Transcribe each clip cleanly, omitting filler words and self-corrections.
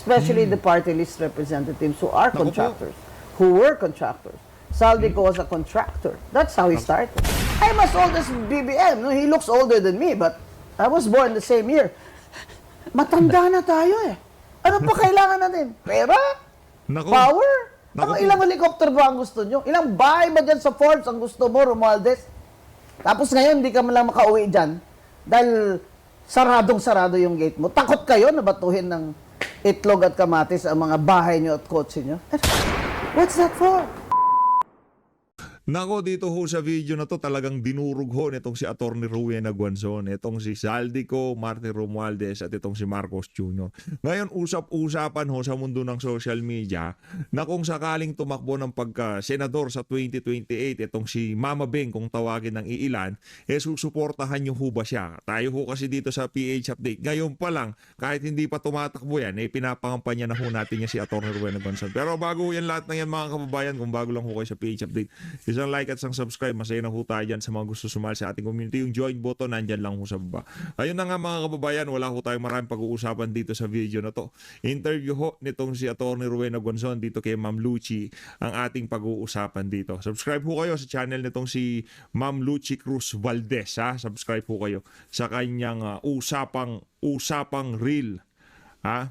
especially the party list representatives who are contractors, who were contractors. Saldico was a contractor. That's how he started. I'm as old as BBM. No? He looks older than me, but I was born the same year. Matanda na tayo eh. Ano pa kailangan natin? Pera? Naku. Power? Naku. Ilang helicopter ba ang gusto nyo? Ilang bahay ba dyan sa Forbes ang gusto mo, Romualdez? Tapos ngayon, hindi ka man lang makauwi dyan dahil saradong-sarado yung gate mo. Takot kayo na batuhin ng itlog at kamatis ang mga bahay nyo at kotse nyo. What's that for? Nako, dito ho sa video na to talagang dinurog ho nitong si Atty. Rowena Guanzon, itong si Saldico, Martin Romualdez at itong si Marcos Jr. Ngayon, usap-usapan ho sa mundo ng social media na kung sakaling tumakbo ng pagka-senador sa 2028, itong si Mama Beng kung tawagin ng iilan, susuportahan nyo ho ba siya? Tayo ho kasi dito sa PH Update. Ngayon pa lang, kahit hindi pa tumatakbo yan, pinapangampanya na ho natin niya si Atty. Rowena Guanzon. Pero bago yan lahat ng yan mga kababayan, kung bago lang ho kayo sa PH Update, isang like at isang subscribe. Masaya na ho tayo dyan sa mga gusto sumali sa ating community. Yung join button, nandyan lang ho sa baba. Ayun na nga mga kababayan, wala ho tayong maraming pag-uusapan dito sa video na to. Interview ho nitong si Atty. Rowena Guanzon dito kay Ma'am Lucy ang ating pag-uusapan dito. Subscribe ho kayo sa channel nitong si Ma'am Lucy Cruz Valdez. Ha? Subscribe ho kayo sa kanyang usapang reel. Ha?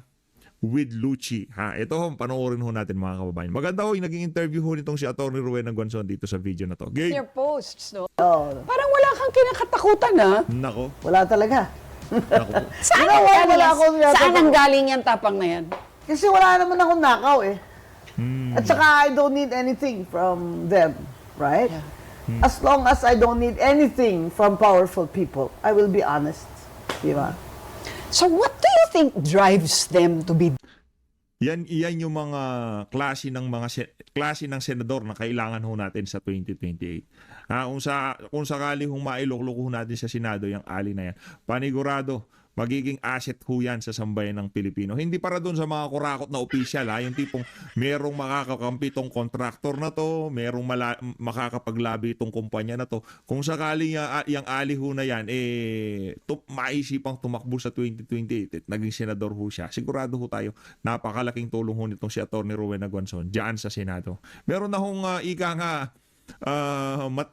With Lucy. Ha? Ito ho, panoorin ho natin mga kababayan. Maganda ho yung naging interview ho nitong si Atty. Rowena Guanzon dito sa video na to. Game. Your posts, no? Oh, Parang wala kang kinakatakutan, ha? Nako. wala talaga. Nako po. Saan Wala, ang galing, wala akong yata- saan ang galing yan tapang na yan? Kasi wala naman akong nakaw eh. At saka I don't need anything from them, right? As long as I don't need anything from powerful people, I will be honest. Di ba? So what do you think drives them to be Yan yung mga klase ng senador na kailangan ho natin sa 2028. Kung sakali hong mailuklok ho natin sa Senado yung ali na yan, panigurado magiging asset ho yan sa sambayan ng Pilipino. Hindi para doon sa mga kurakot na opisyal, yung tipong merong makakakampi tong kontraktor na to, merong makakapaglabi itong kumpanya na to. Kung sakali yung ali ho na yan, maisipang tumakbo sa 2028 at naging senador ho siya, sigurado ho tayo, napakalaking tulong ho nitong si Atty. Rowena Guanzon dyan sa Senado. Meron na hong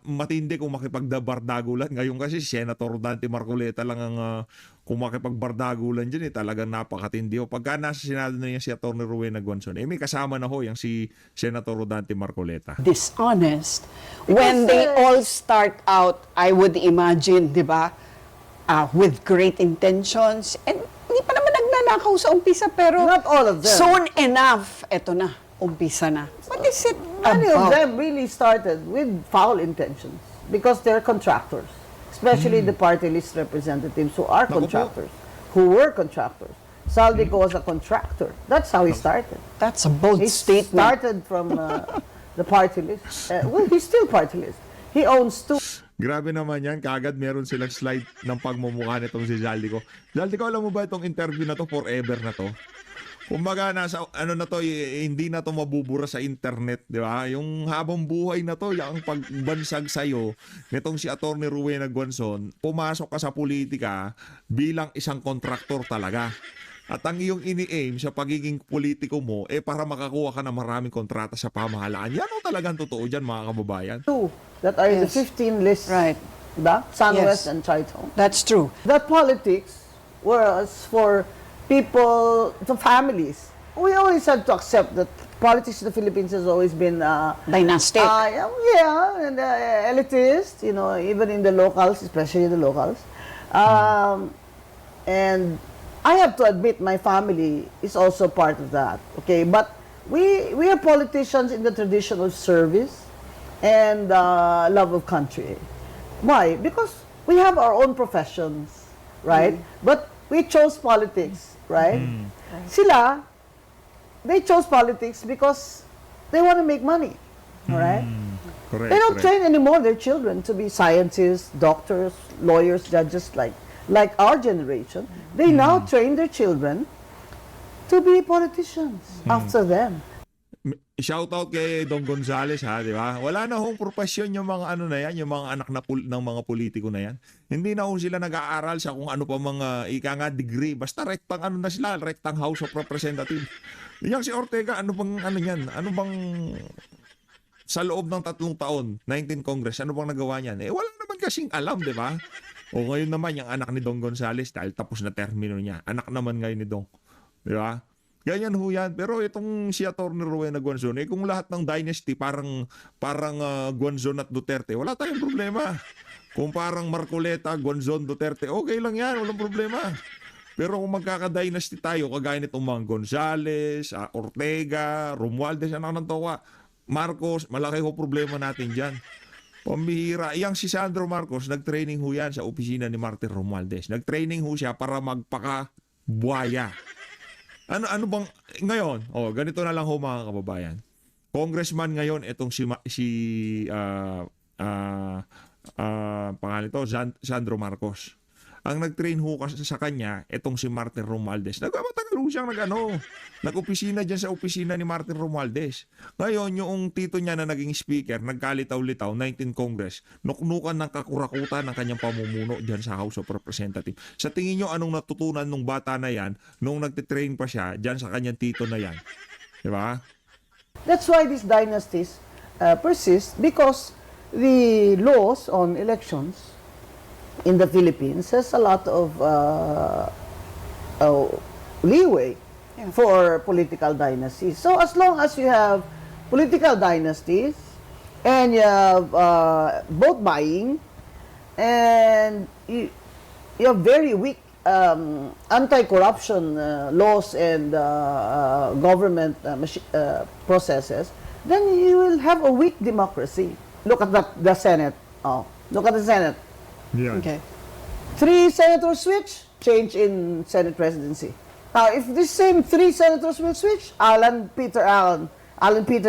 matindi kung makipagdabardagulan. Ngayon kasi si Senator Dante Marcoleta lang ang kung makipagbardagulan dyan, talagang napakatindi ho. Pagka nasa Senado na yan si Atty. Rowena Guanzon, may kasama na ho yung si Senator Dante Marcoleta. dishonest when they all start out, I would imagine, di ba, with great intentions, and hindi pa naman nagnanakaw sa umpisa, pero Not all of them. soon enough, eto na, umpisa na. What is it Many of about? them really started with foul intentions because they're contractors, especially the party list representatives who are Naku po. contractors, who were contractors. Saldico was a contractor. That's how he started. That's a bold He statement. started from the party list. Well, he's still party list. He owns two. Grabe naman yan, kagad meron silang slide ng pagmumukha nitong si Saldico. Saldico, alam mo ba itong interview na to, forever na to? Kumbaga nasa na to, hindi na to mabubura sa internet, di ba? Yung habang buhay na to, yung pagbansag sa'yo nitong si Atty. Rowena Guanzon, pumasok ka sa politika bilang isang kontraktor talaga. At ang iyong ini-aim sa pagiging politiko mo, para makakuha ka ng maraming kontrata sa pamahalaan. Yan o talagang totoo dyan, mga kababayan. Two that are in the Yes. 15 list. Right. Diba? Sunwest Yes. and Triton. That's true. That politics was for people, the families. We always had to accept that politics in the Philippines has always been Dynastic. yeah, and elitist, even in the locals, especially the locals. And I have to admit my family is also part of that. Okay, but we are politicians in the tradition of service and love of country. Why? Because we have our own professions, right? But we chose politics, right? Sila, they chose politics because they want to make money, all right? Correct. They don't correct. train anymore their children to be scientists, doctors, lawyers, judges like our generation. They now train their children to be politicians after them. shoutout kay Don Gonzales ha, di ba? Wala na hong profesyon yung mga ano na yan, yung mga anak na ng mga politiko na yan. Hindi na ho sila nag-aaral sa kung ano pa mga ika nga degree. Basta rectang ano na sila, rectang House of Representatives. Yung si Ortega, ano bang ano yan? Ano bang sa loob ng 3 taon, 19 Congress, ano bang nagawa niyan? Wala naman kasing alam, di ba? O ngayon naman, yung anak ni Don Gonzales, dahil tapos na termino niya, anak naman ngayon ni Don. Di ba? Ganyan ho yan. Pero itong si Atty. Rowena Guanzon, kung lahat ng dynasty parang Guanzon at Duterte, wala tayong problema. Kung parang Marcoleta, Guanzon, Duterte, okay lang yan, walang problema. Pero kung magkaka-dynasty tayo, kagaya nitong mga Gonzales, Ortega, Romualdez, anak ng Towa, Marcos, malaki ho problema natin dyan. Pambihira. Yang si Sandro Marcos, nag-training ho yan sa opisina ni Martin Romualdez. Nag-training ho siya para magpaka-buwaya. Ano bang ngayon? Ganito na lang ho mga kababayan. Congressman ngayon itong pangalan ito, Sandro Marcos. Ang nag-train ho kasi sa kanya itong si Martin Romualdez. Nagmatagal ho siyang nag-opisina dyan sa opisina ni Martin Romualdez. Ngayon, yung tito niya na naging speaker, nagkalitaw-litaw, 19 Congress, nuknukan ng kakurakutan ng kanyang pamumuno dyan sa House of Representatives. Sa tingin nyo, anong natutunan nung bata na yan, nung nagtitrain pa siya dyan sa kanyang tito na yan? Diba? That's why these dynasties persist, because the laws on elections in the Philippines has a lot of leeway for political dynasties. So as long as you have political dynasties and you have vote buying and you have very weak anti-corruption laws and government processes, then you will have a weak democracy. Look at the Senate. Look at the Senate. Yeah. Okay. 3 senators switch, change in Senate presidency. Now, if this same 3 senators will switch, Alan Peter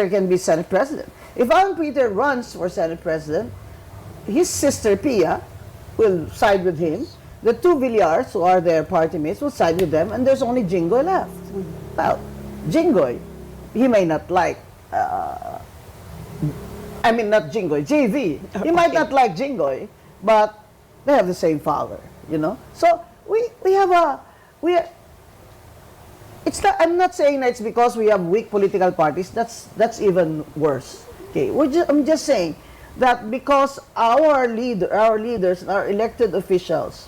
can be Senate president. If Alan Peter runs for Senate president, his sister Pia will side with him. The 2 Villars, who are their party mates, will side with them, and there's only Jinggoy left. Well, Jinggoy, he may not like, not Jinggoy, JV. He might not like Jinggoy, but they have the same father, you know. So it's not. I'm not saying that it's because we have weak political parties. That's even worse. Okay, I'm just saying that because our leaders, our elected officials,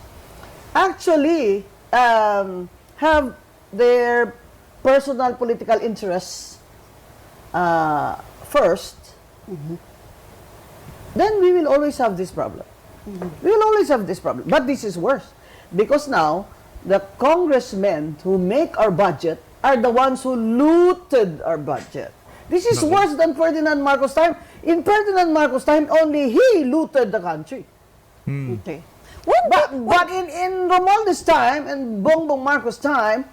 actually have their personal political interests first, then we will always have this problem. We will always have this problem. But this is worse. Because now, the congressmen who make our budget are the ones who looted our budget. This is worse than Ferdinand Marcos' time. In Ferdinand Marcos' time, only he looted the country. Okay. But in Romualdez' time and Bongbong Marcos' time,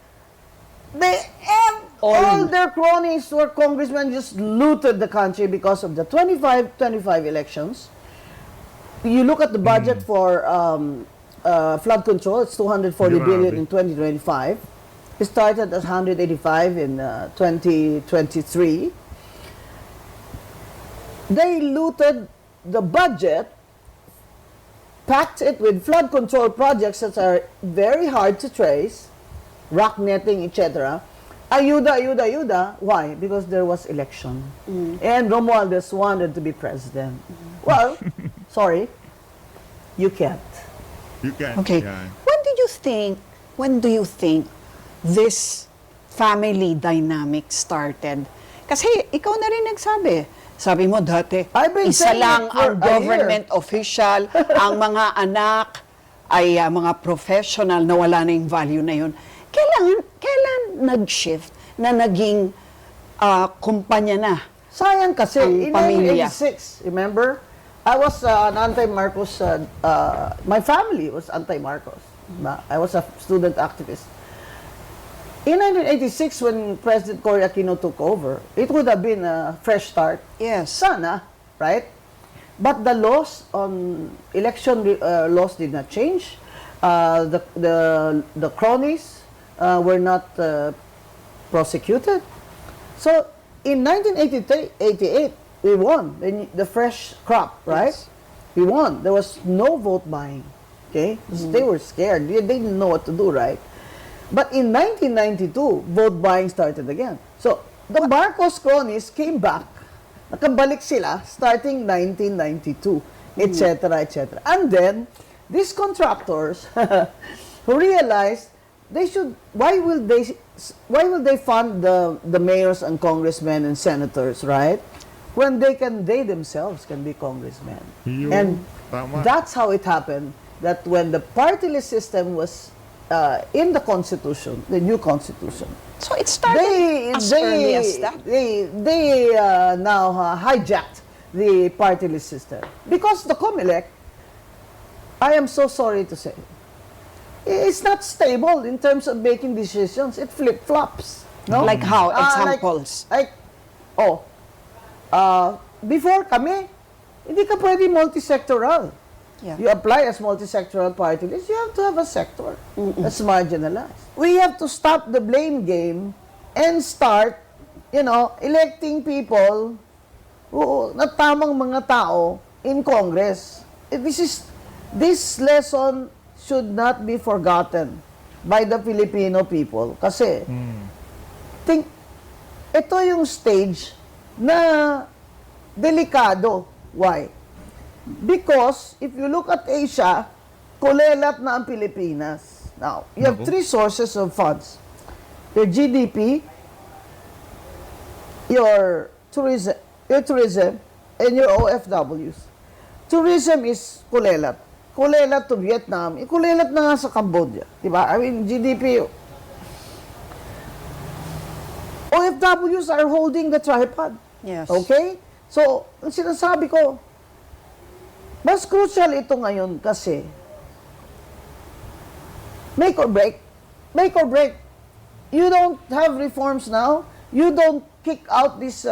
all their cronies who are congressmen just looted the country because of the 25 elections. You look at the budget for flood control, it's 240 billion in 2025. It started at 185 in 2023. They looted the budget, packed it with flood control projects that are very hard to trace, rock netting, etc. Ayuda. Why? Because there was election. And Romualdez wanted to be president. Well, sorry, you can't. You can. Okay. Yeah. When do you think this family dynamic started? Kasi ikaw na rin nagsabi. Sabi mo dati, I've been isa saying lang it for ang a government official, ang mga anak ay mga professional na wala na yung value na yun. Kailan nag-shift na naging kumpanya na? Sayang kasi, Ang in pamilya. 1986, remember? I was an anti-Marcos, my family was anti-Marcos. I was a student activist. In 1986, when President Cory Aquino took over, it would have been a fresh start. Yes. Sana, right? But the laws on election laws did not change. The cronies were not prosecuted. So in 1988, we won the fresh crop, right? Yes. We won. There was no vote buying. Okay? Because they were scared. They didn't know what to do, right? But in 1992, vote buying started again. So, the Marcos cronies came back. Nakabalik sila starting 1992, etc., etc. And then, these contractors who realized why will they fund the mayors and congressmen and senators, right? When they themselves can be congressmen. Yun, And tama. that's how it happened, that when the party-less system was in the Constitution, the new Constitution, So it started as early as that. they now hijacked the party-less system. Because the COMELEC, I am so sorry to say, it's not stable in terms of making decisions. It flip-flops. No? Like how? Like- Examples. Before kami, hindi ka pwede multi-sectoral. Yeah. You apply as multi-sectoral party list, you have to have a sector that's marginalized. We have to stop the blame game and start, electing people na tamang mga tao in Congress. This lesson should not be forgotten by the Filipino people. Kasi, ito yung stage na delikado. Why? Because if you look at Asia, kulelat na ang Pilipinas. Now, you have three sources of funds. Your GDP, your tourism, and your OFWs. Tourism is kulelat. Kulelat to Vietnam. Kulelat na nga sa Cambodia. Diba? I mean, GDP. OFWs are holding the tripod. Yes. Okay? So, ang sinasabi ko, mas crucial ito ngayon kasi make or break. Make or break. You don't have reforms now. You don't kick out these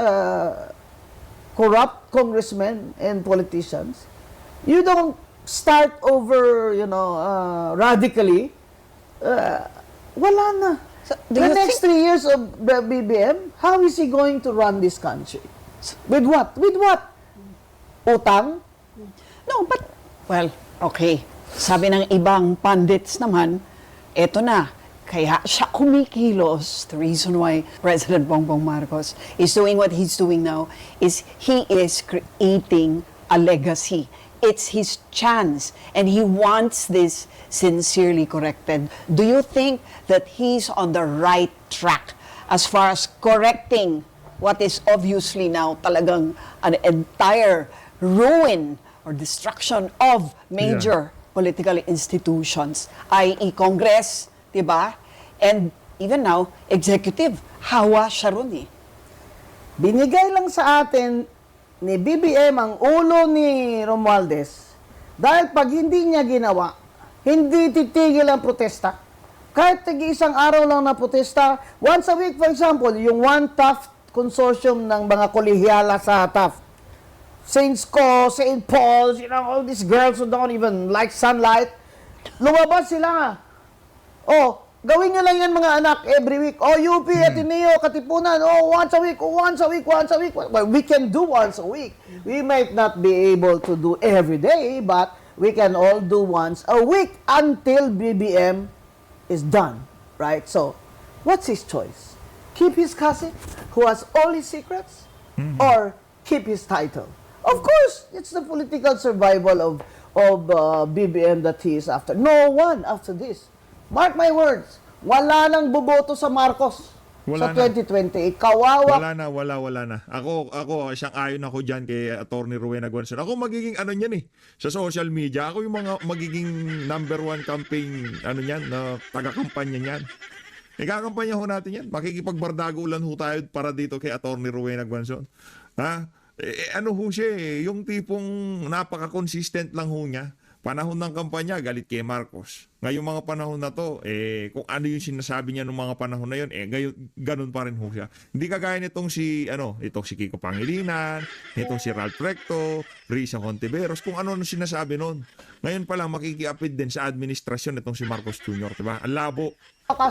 corrupt congressmen and politicians. You don't start over, radically. Wala na. So, do The you next 3 years of the BBM, how is he going to run this country? With what? With what? Utang? No, but, well, okay. Sabi ng ibang pundits naman, eto na, kaya siya kumikilos. The reason why President Bongbong Marcos is doing what he's doing now is he is creating a legacy. It's his chance, and he wants this sincerely corrected. Do you think that he's on the right track as far as correcting what is obviously now talagang an entire ruin or destruction of major political institutions, i.e. Congress, di ba? And even now, executive, hawa siya ron eh. Binigay lang sa atin ni BBM ang ulo ni Romualdez dahil pag hindi niya ginawa, hindi titigil ang protesta. Kahit isang araw lang na protesta, once a week, for example, yung One Taft Consortium ng mga kolehyala sa Taft, Saints Co, St. Paul's, all these girls who don't even like sunlight, lumabas sila. Gawin nyo lang yan mga anak every week. UP, Ateneo, Katipunan, once a week, once a week, once a week. Well, we can do once a week. We might not be able to do every day, but we can all do once a week until BBM is done, right? So, what's his choice? Keep his cousin, who has all his secrets, or keep his title? Of course, it's the political survival of BBM that he is after. No one after this. Mark my words, wala nang boboto sa Marcos Wala sa 2028. Kawawa. Wala na. Ako, siyang ayon ako dyan kay Atty. Rowena Guanzon. Ako magiging niyan sa social media. Ako yung magiging #1 campaign, niyan, na taga-kampanya niyan. Ikakampanya ho natin yan. Makikipagbardago ulan ho tayo para dito kay Atty. Rowena Guanzon. Ha? Ho siya yung tipong napaka-consistent lang ho niya. Panahon ng kampanya, galit kay Marcos. Ngayong mga panahon na to, kung ano yung sinasabi niya noong mga panahon na yun, ganun pa rin ho siya. Hindi kagaya nitong itong si Kiko Pangilinan, itong si Ralph Recto, Risa Hontiveros, kung ano sinasabi noon. Ngayon pa lang makikiapid din sa administrasyon itong si Marcos Jr., diba? Ang labo.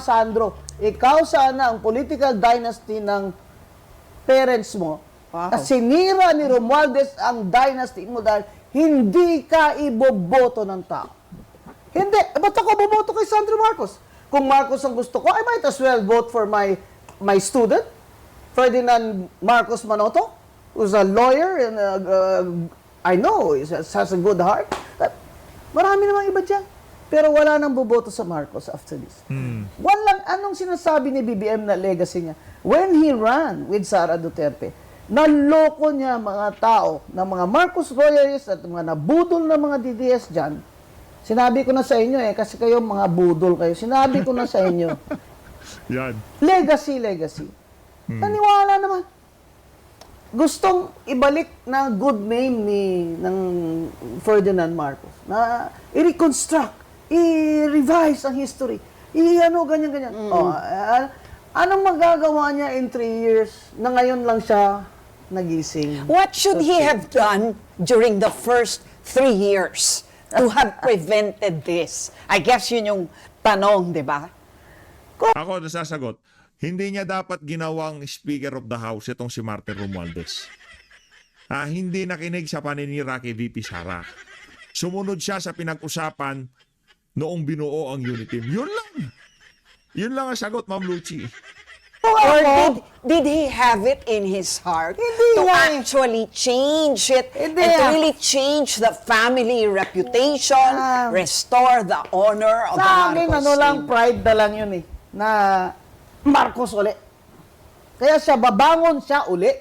Sandro, ikaw sana ang political dynasty ng parents mo, Wow. na sinira ni Romualdez ang dynasty mo dahil hindi ka iboboto ng tao. Hindi. Ba't ako boboto kay Sandro Marcos? Kung Marcos ang gusto ko, I might as well vote for my student, Ferdinand Marcos Manoto, who's a lawyer and I know has a good heart. Marami namang iba dyan. Pero wala nang boboto sa Marcos after this. Walang anong sinasabi ni BBM na legacy niya. When he ran with Sara Duterte, naloko niya mga tao ng mga Marcos royalists at mga nabudol na mga DDS dyan. Sinabi ko na sa inyo kasi kayo mga budol kayo. Sinabi ko na sa inyo. Yan. Legacy. Naniwala naman. Gustong ibalik na good name ng Ferdinand Marcos. Na i-reconstruct, i-revise ang history. Ganyan. Anong magagawa niya in 3 years na ngayon lang siya nagising? What should he have done during the first 3 years to have prevented this? I guess yun yung tanong, di ba? Ako nasasagot, hindi niya dapat ginawang Speaker of the House itong si Martin Romualdez. Hindi nakinig sa paninira kay VP Sara. Sumunod siya sa pinag-usapan noong binuo ang unit team. Yun lang. Yun lang ang sagot, Ma'am Lucy. Or did he have it in his heart Hindi to nga actually change it Hindi and to ah. really change the family reputation, restore the honor of the Sa akin, Marcos lang, name? pride na lang yun na Marcos uli. Kaya babangon siya uli.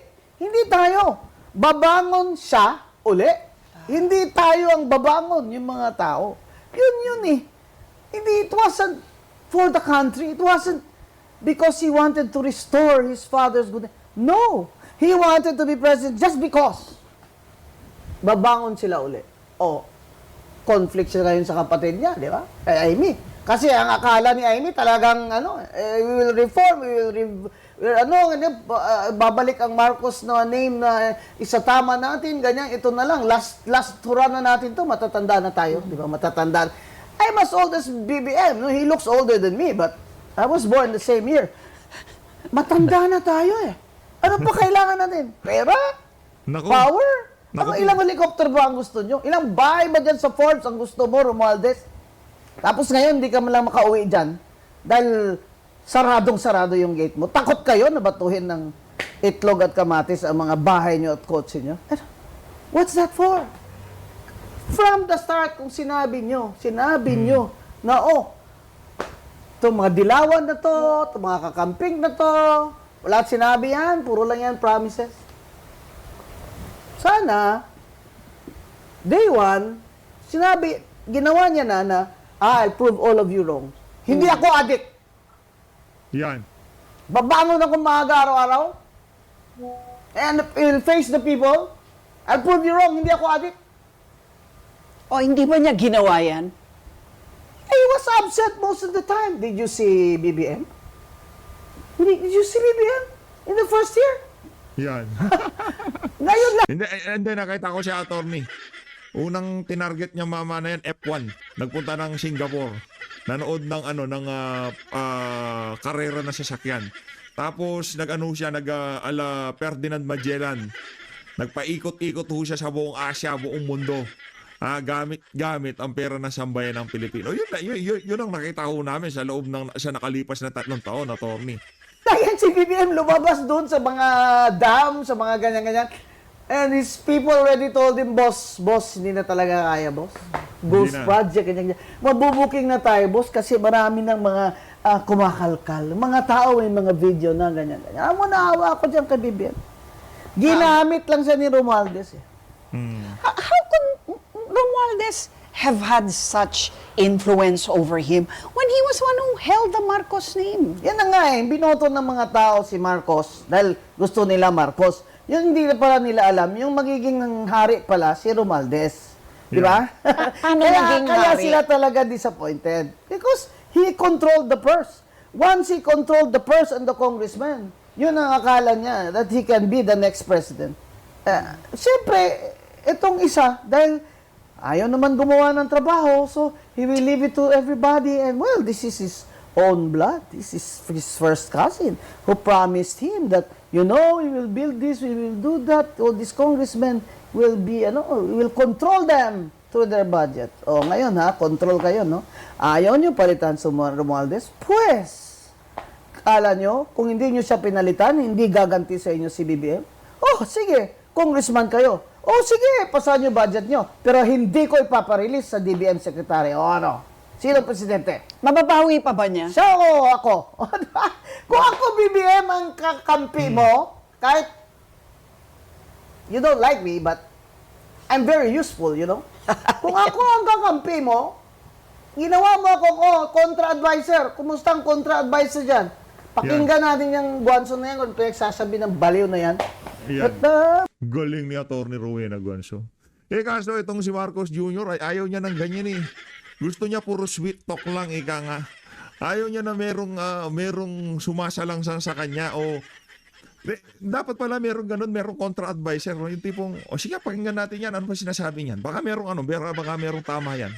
Hindi tayo. Babangon siya uli. Hindi tayo ang babangon, yung mga tao. Yun Hindi, it wasn't for the country. It wasn't because he wanted to restore his father's good. No. He wanted to be president just because. Babangon sila uli. Conflict sila ngayon sa kapatid niya, di ba? Kay Amy. Kasi ang akala ni Amy talagang, we will reform, babalik ang Marcos na name na isatama natin, ganyan, ito na lang, last hurrah na natin to, matatanda na tayo, di ba? Matatanda. I'm as old as BBM, no? He looks older than me, but I was born the same year. Matanda na tayo Ano pa kailangan natin? Pera? Naku. Power? Naku. Ilang helicopter ba ang gusto nyo? Ilang bahay ba dyan sa Forbes ang gusto mo, Romualdez? Tapos ngayon, hindi ka man lang makauwi dyan dahil saradong-sarado yung gate mo. Takot kayo na batuhin ng itlog at kamatis ang mga bahay nyo at kotse nyo. What's that for? From the start, kung sinabi nyo na, itong mga dilawan na to, itong mga kakamping na to, wala at sinabi yan, puro lang yan promises. Sana, day one, ginawa niya na, I'll prove all of you wrong. Hindi ako addict. Yan. Babangon ako maaga araw-araw. And I'll face the people. I'll prove you wrong. Hindi ako addict. O hindi ba niya ginawa yan? He was upset most of the time. Did you see BBM? Did you see BBM in the first year? Yan. Ngayon lang. Hindi, nakita ko siya, attorney. Unang tinarget niya mama na yan, F1. Nagpunta ng Singapore. Nanood ng karera na sasakyan. Tapos siya, ala Ferdinand Magellan. Nagpaikot-ikot ho siya sa buong Asia, buong mundo. Gamit ang pera ng sambayan ng Pilipino. Yun ang nakita ko namin sa loob sa nakalipas na 3 taon, attorney. Kaya si BBM lumabas doon sa mga dam, sa mga ganyan-ganyan. And his people already told him, boss, hindi na talaga kaya, boss. Ghost na. project, ganyan. Mabubuking na tayo, boss, kasi marami ng mga kumakalkal. Mga tao may mga video na ganyan-ganyan. Alam mo, naawa ako dyan kay BBM. Ginamit lang siya ni Romualdez. How could Romualdez have had such influence over him when he was one who held the Marcos name? Yan na nga binoto ng mga tao si Marcos dahil gusto nila Marcos. Yung hindi na pala nila alam, yung magiging hari pala si Romualdez. Di ba? Paano naging kaya hari? sila talaga disappointed. Because he controlled the purse. Once he controlled the purse and the congressman, yun ang akala niya, that he can be the next president. Siyempre, itong isa, dahil ayaw naman gumawa ng trabaho, so he will leave it to everybody. And well, this is his own blood. This is his first cousin who promised him that You know, we will build this, we will do that. All these congressmen will be, we will control them through their budget. O, ngayon ha, control kayo, no? Ayaw nyo palitan si Romualdez? Pues, kala nyo, kung hindi nyo siya pinalitan, hindi gaganti sa inyo si BBM? Oh, sige, congressman kayo. Oh, sige, pasahan nyo budget nyo. Pero hindi ko ipaparelease sa DBM secretary. O ano? Sino presidente? Mababawi pa ba niya? Siya o ako? Kung ako BBM ang kakampi mo, kahit you don't like me, but I'm very useful, you know? Kung ako ang kakampi mo, ginawa mo ako contra-advisor. Kumusta ang contra-advisor dyan? Pakinggan natin yung Guanzo na yan kung pinagsasabi ng baliw na yan. Yan. But, Galing ni Atty. Rowena Guanzo. Kaso itong si Marcos Jr. ay ayaw niya ng ganyan eh. Gusto niya puro sweet talk lang, ika nga. Ayaw niya na merong sumasalang sa kanya o dapat pala merong ganun, merong contra-advisor. Yung tipong, sige, pakinggan natin yan. Ano ba sinasabi niyan? Baka merong baka merong tama yan.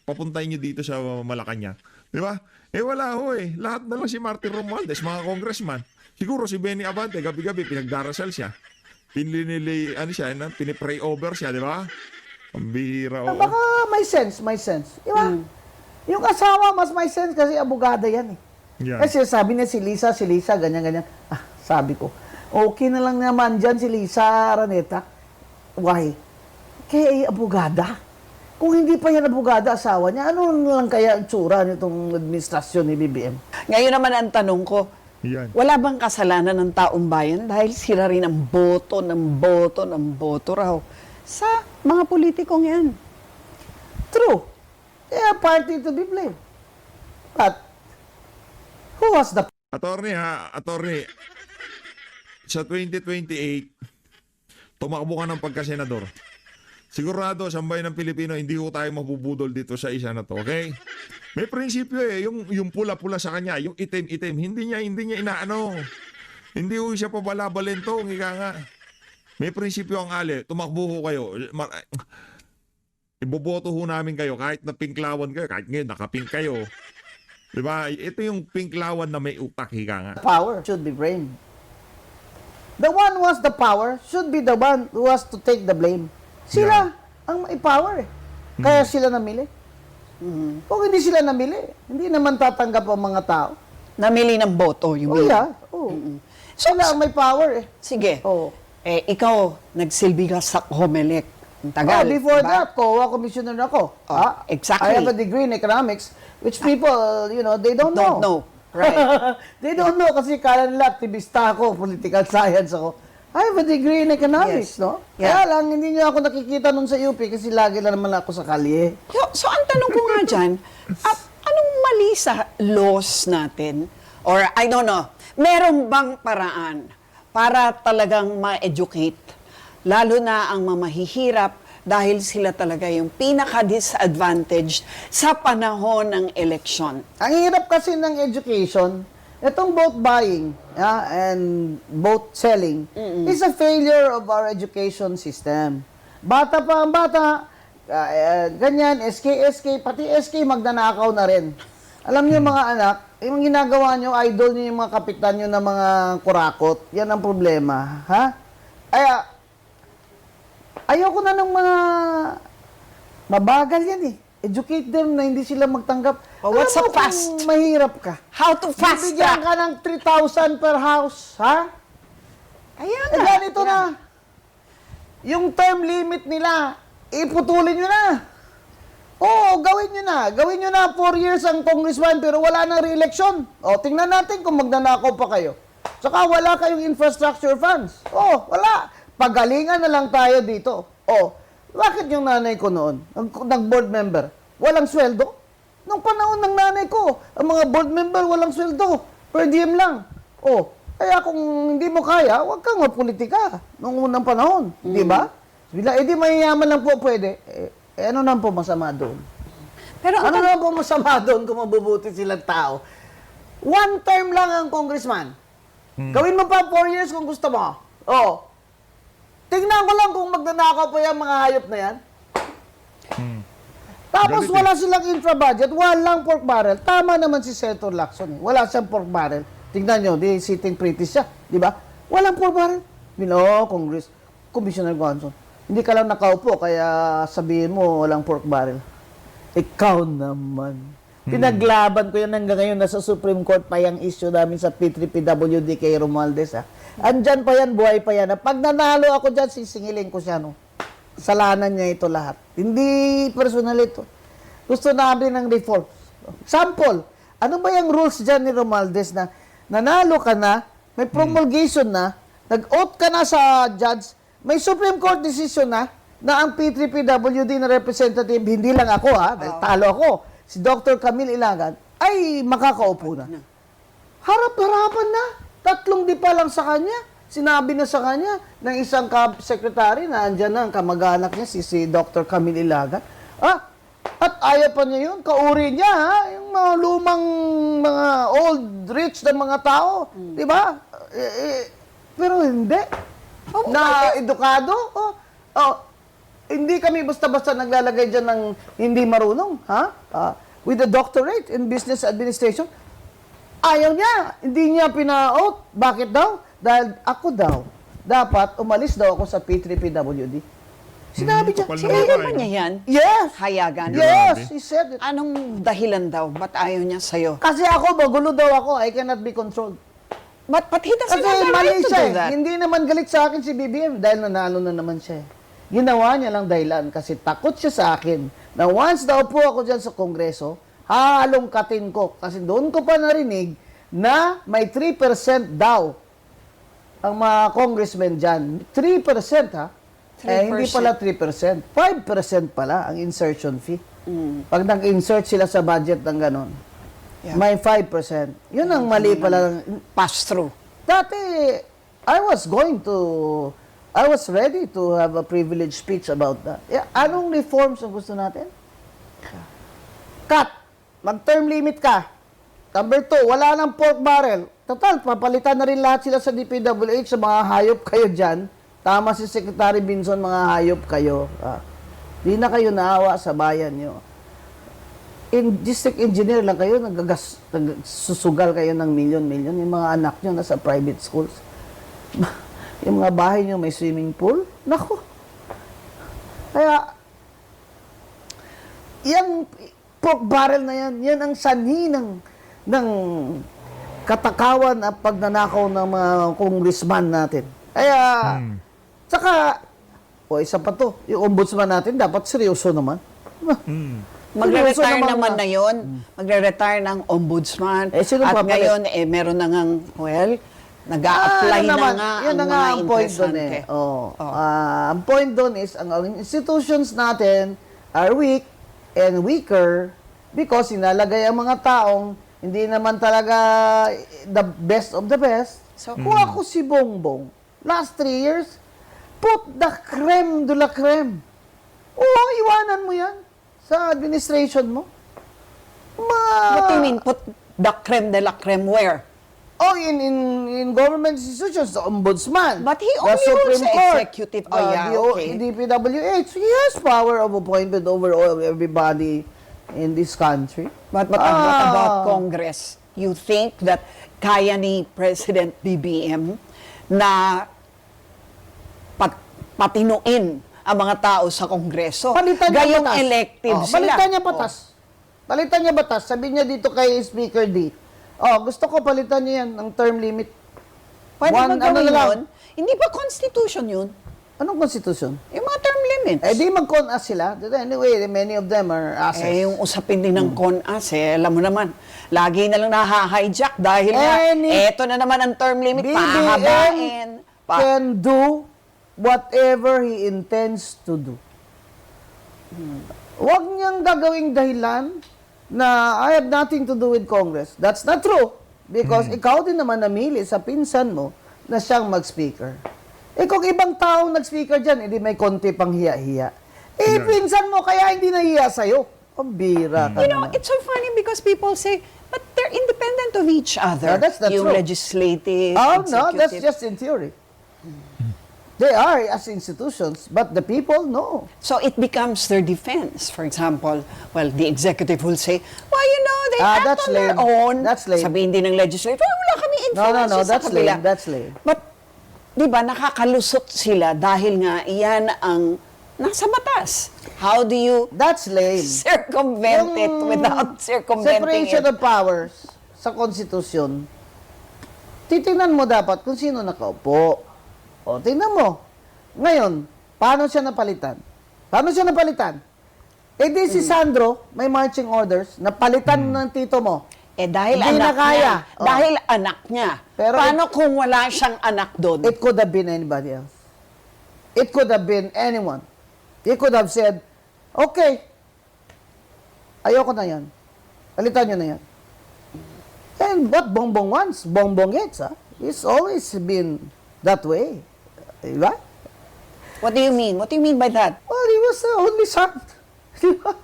Papuntahin niyo dito sa Malacanang. Di ba? Wala ho eh. Lahat na lang si Martin Romualdez, mga congressman. Siguro si Benny Abante, gabi-gabi, pinagdarasal siya. Pinipray over siya, di ba? Ang bihira. baka may sense. Di ba? Yung asawa, mas may sense kasi abogada yan eh. Yan. Kasi sabi niya si Lisa, ganyan-ganyan. Sabi ko, okay na lang naman dyan si Lisa Araneta. Why? Kaya abogada. Kung hindi pa yan abogada, asawa niya, ano lang kaya ang tsura nitong administrasyon ni BBM? Ngayon naman ang tanong ko, Yan. wala bang kasalanan ng taong bayan dahil sila rin ang boto raw sa mga politikong yan? True. They are party to be blamed. But, who was the Attorney, sa 2028, tumakbo ka ng pagkasenador. Sigurado, sa bayan ng Pilipino, hindi ko tayo mabubudol dito sa isa na to, okay? May prinsipyo eh, yung pula-pula sa kanya, yung itim-itim, hindi niya inaano. Hindi ko siya pabalabalentong, ika nga. May prinsipyo ang ali, tumakbo ho kayo. Iboboto ho namin kayo, kahit na pinklawan kayo, kahit ngayon nakapink kayo. Diba? Ito yung pinklawan na may utak, ika nga. power should be blamed? The one who has the power should be the one who has to take the blame. Sila ang may power eh. Kaya sila namili. Kung hindi sila namili, hindi naman tatanggap ang mga tao. Namili ng boto, you Oh, mean? yeah. Oh. Sila ang may power eh. Sige. Oh. Ikaw, nagsilbi ka sa COMELEC. Ang tagal. Before diba? that, COA commissioner ako. Oh, exactly. I have a degree in economics, which people, they don't know. Don't know. Right. They don't know kasi kala nila aktivista ako, political science ako. I have a degree in economics, Yes. no? Yeah. Kaya lang, hindi niyo ako nakikita nun sa UP kasi lagi na naman ako sa kalye. So, ang tanong ko nga dyan, anong mali sa laws natin? Or, I don't know, meron bang paraan para talagang ma-educate, lalo na ang mamahihirap dahil sila talaga yung pinaka-disadvantaged sa panahon ng eleksyon? Ang hirap kasi ng education, itong vote buying and vote selling is a failure of our education system. Bata pa ang bata, ganyan, SK, pati SK magnanakaw na rin. Alam niyo mga anak, yung ginagawa niyo, idol niyo yung mga kapitan niyo na mga kurakot, yan ang problema. Ha? Ayoko na ng mga mabagal yan eh. Educate them na hindi sila magtanggap. Oh, what's Alam a mo fast? kung mahirap ka. How to fast Bibigyan track? ka ng 3,000 per house, ha? Kaya Eh, nga. ganito na. Yung term limit nila, iputulin nyo na. Oo, gawin nyo na. Gawin nyo na 4 years ang congressman pero wala nang re-election. O, tingnan natin kung magnanakaw pa kayo. Saka wala kayong infrastructure funds. O, wala. Pagalingan na lang tayo dito. O, bakit yung nanay ko noon, nag-board member, walang sweldo? Nung panahon ng nanay ko, ang mga board member walang sweldo. Per diem lang. O, kaya kung hindi mo kaya, huwag kang mapolitika nung unang panahon. Di ba? Bila, di mayayaman lang po pwede. Ano nang po masama doon? Pero ang Ano nang po masama doon kung mabubuti silang tao? One term lang ang congressman. Gawin mo pa 4 years kung gusto mo. Oh. Tingnan ko lang kung magnanakaw pa yung mga hayop na yan. Tapos Galit wala silang infra-budget, walang pork barrel. Tama naman si Senator Lacson. Wala siyang pork barrel. Tingnan nyo, di sitting pretty siya. Di ba? Walang pork barrel. Congress, Commissioner Gonzo, hindi ka lang nakaupo, kaya sabihin mo walang pork barrel. Ikaw naman. Pinaglaban ko yan hanggang ngayon. Nasa Supreme Court pa yung issue namin sa P3PWD kay Romualdez. Andyan pa yan, buhay pa yan. Pag nanalo ako dyan, sisingilin ko siya. No? Salanan niya ito lahat. Hindi personal ito. Gusto namin ng reform. Sample, ano ba yung rules dyan ni Romualdez na nanalo ka na, may promulgation na, nag-oath ka na sa judge, may Supreme Court decision na ang P3PWD na representative, hindi lang ako dahil talo ako, si Dr. Camille Ilagan, ay makakaupo na. Harap-harapan na. 3 di pa lang sa kanya. Sinabi na sa kanya ng isang secretary na andyan na ang kamag-anak niya, si Dr. Camille Ilagan. At ayaw pa niya yun, kauri niya, yung mga lumang, mga old, rich na mga tao. Di ba? Pero hindi. Na edukado. Hindi kami basta-basta naglalagay dyan ng hindi marunong. With a doctorate in business administration. Ayaw niya. Hindi niya pina-out. Bakit daw? Dahil ako daw, dapat umalis daw ako sa P3PWD. Sinabi niya. Sinabi ba niya yan? Yes. Hayagan? Yes, he said it. Anong dahilan daw? Ba't ayaw niya sa'yo? Kasi ako, magulo daw ako. I cannot be controlled. But he doesn't Kasi have the mali right to siya do eh. that. Hindi naman galit sa akin si BBM dahil nanalo na naman siya eh. Ginawa niya lang dahilan kasi takot siya sa akin na once daw po ako dyan sa Kongreso, halongkatin ko. Kasi doon ko pa narinig na may 3% daw ang mga congressmen dyan. 3% ha? 3%. Hindi pala 3%. 5% pala ang insertion fee. Pag nag-insert sila sa budget ng ganon, may 5%. Yun ang mali pala. Pass through. Dati, I was ready to have a privileged speech about that. Anong reforms ang gusto natin? Cut. Mag-term limit ka. Number 2, wala nang pork barrel. Total, papalitan na rin lahat sila sa DPWH, sa mga hayop kayo dyan. Tama si Secretary Binson, mga hayop kayo. Di na kayo naawa sa bayan nyo. District engineer lang kayo, susugal kayo ng milyon-milyon. Yung mga anak nyo nasa private schools. Yung mga bahay nyo may swimming pool. Naku. Kaya, yung pork barrel na yan, yan ang sanhi ng katakawan at pagnanakaw ng mga congressman natin. Kaya, saka, isa pa to, yung ombudsman natin, dapat seryoso naman. Magre-retire naman na yun. Magre-retire ng ombudsman. Sino At papalit? ngayon, meron na ngang, nag-a-apply na nga yan ang na nga mga ang point doon interesante. Ang point doon is, ang institutions natin are weak and weaker because sinalagay ang mga taong hindi naman talaga the best of the best. So, Kung ako si Bongbong, last 3 years, put the creme de la creme. Iwanan mo yan sa administration mo. what do you mean, put the creme de la creme where? In government institutions, the ombudsman. But he the only rules Supreme sa Court, executive. the DPWH. He has power of appointment over everybody in this country. But what about Congress? You think that kaya ni President BBM na patinuin ang mga tao sa Kongreso? Palitan niya Gayong batas. elective sila. Palitan niya batas. Palitan niya batas. Sabi niya dito kay Speaker D, gusto ko palitan niya yan ng term limit. Pwede ba gawin na lang. yun? Hindi ba constitution yun? Anong constitution? Yung mga term limits. Di mag-con-as sila. Anyway, many of them are asses. Yung usapin din ng CONAS, alam mo naman, lagi na lang naha-hijack dahil eto na naman ang term limit, pahabain. Can do whatever he intends to do. Huwag niyang gagawing dahilan na I have nothing to do with Congress. That's not true. Because ikaw din naman namili sa pinsan mo na siyang mag-speaker. Kung ibang taong nag-speaker dyan, hindi may konti pang hiya-hiya. Pinsan mo, kaya hindi nahiya sa'yo. Pambira ka You know, naman. it's so funny because people say, but they're independent of each other. No, that's not yung true. legislative, No, executive. that's just in theory. They are as institutions, but the people, no. So it becomes their defense. For example, well, the executive will say, well, you know, they act that's on their lame. own. That's lame. Sabihin din ng legislature, wala kami influence No, sa that's kabila. lame. That's lame. But di ba, nakakalusot sila dahil nga iyan ang nasa batas. How do you That's lame. circumvent it without circumventing Separation it? of powers sa konstitusyon, titingnan mo dapat kung sino nakaupo. O, tingnan mo. Ngayon, paano siya napalitan? Paano siya napalitan? Eh di si Sandro, may marching orders, napalitan ng tito mo. Eh dahil Hindi na anak kaya. niya. Oh. Dahil anak niya. Pero Paano kung wala siyang anak doon? It could have been anybody else. It could have been anyone. He could have said, okay, ayoko na yan. Palitan nyo na yan. And what Bongbong wants, Bongbong gets. It's always been that way. Diba? What do you mean? What do you mean by that? Well, he was the only son. Diba?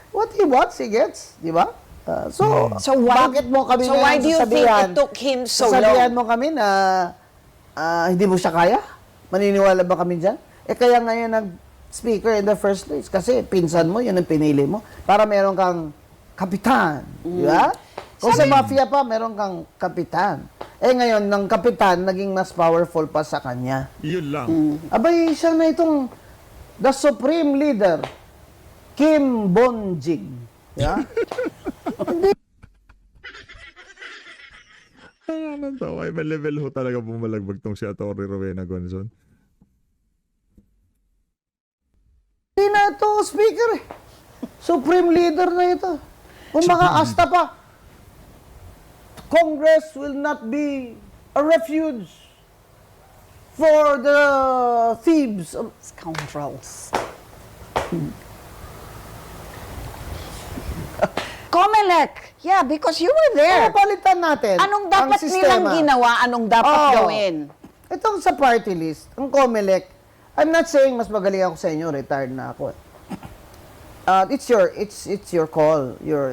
What he wants, he gets. Diba? So why- bakit mo kami so why ngayon do you think sasabihan- it took him so sasabihan long? mo kami na hindi mo siya kaya? Maniniwala ba kami dyan? Eh kaya ngayon nag-speaker in the first place. Kasi pinsan mo, yun ang pinili mo. Para meron kang kapitan. Di ba? Kung sa mafia pa, meron kang kapitan. Eh ngayon, ng kapitan, naging mas powerful pa sa kanya. Yun lang. Abay, siya na itong the supreme leader, Kim Bonjig. Yeah? Ano to? Ay, may level ho talaga bumalagbag tong si Atty. Rowena Guanzon. Hindi na ito, speaker eh. Supreme leader na ito. Kung makaasta pa, Congress will not be a refuge for the thieves. Scoundrels. Comelec. Yeah, because you were there. Palitan natin Anong ang dapat nilang sistema. ginawa? Anong dapat Oo. gawin? Itong sa party list, ang COMELEC, I'm not saying mas magaling ako sa inyo, retired na ako. It's your call, your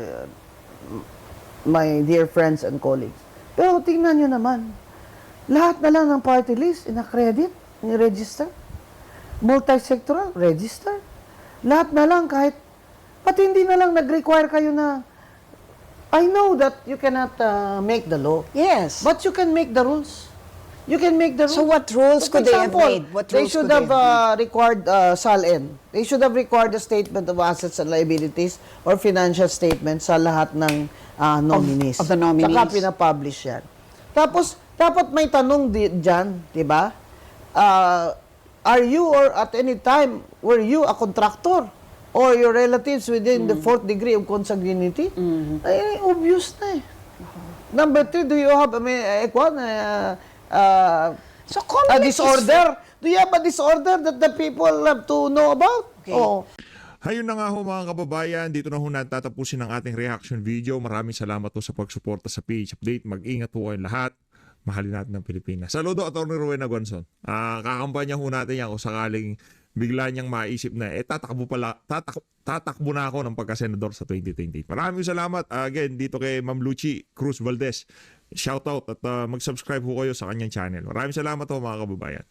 my dear friends and colleagues. Pero tingnan nyo naman, lahat na lang ng party list, ina-credit, ni-register. Multi-sectoral, register. Lahat na lang kahit, pati hindi na lang nag-require kayo na, I know that you cannot make the law, Yes. but you can make the rules. You can make the rules. So what rules For could they have example, made? What they rules should could have they have required SALN. They should have required a statement of assets and liabilities or financial statements sa lahat ng nominees. of the nominees. Saka pinapublish yan. Tapos, dapat may tanong dyan, di ba? Are you or at any time, were you a contractor? Or your relatives within the fourth degree of consanguinity? Ay, obvious na eh. Number 3, do you have, So a Comelec disorder? Do you have a disorder that the people have to know about? Okay. Oh. Hayun na nga ho mga kababayan, dito na ho natatapusin ang ating reaction video. Maraming salamat ho sa pagsuporta sa PH Update. Mag-ingat ho kayong lahat. Mahalin natin ang Pilipinas. Saludo, Atty. Rowena Guanzon. Kakampanya ho natin yan kung sakaling bigla niyang maisip na, tatakbo na ako ng pagkasenador sa 2020. Maraming salamat again dito kay Ma'am Lucy Cruz Valdez. Shoutout at mag-subscribe ho kayo sa kanyang channel. Maraming salamat ho mga kababayan.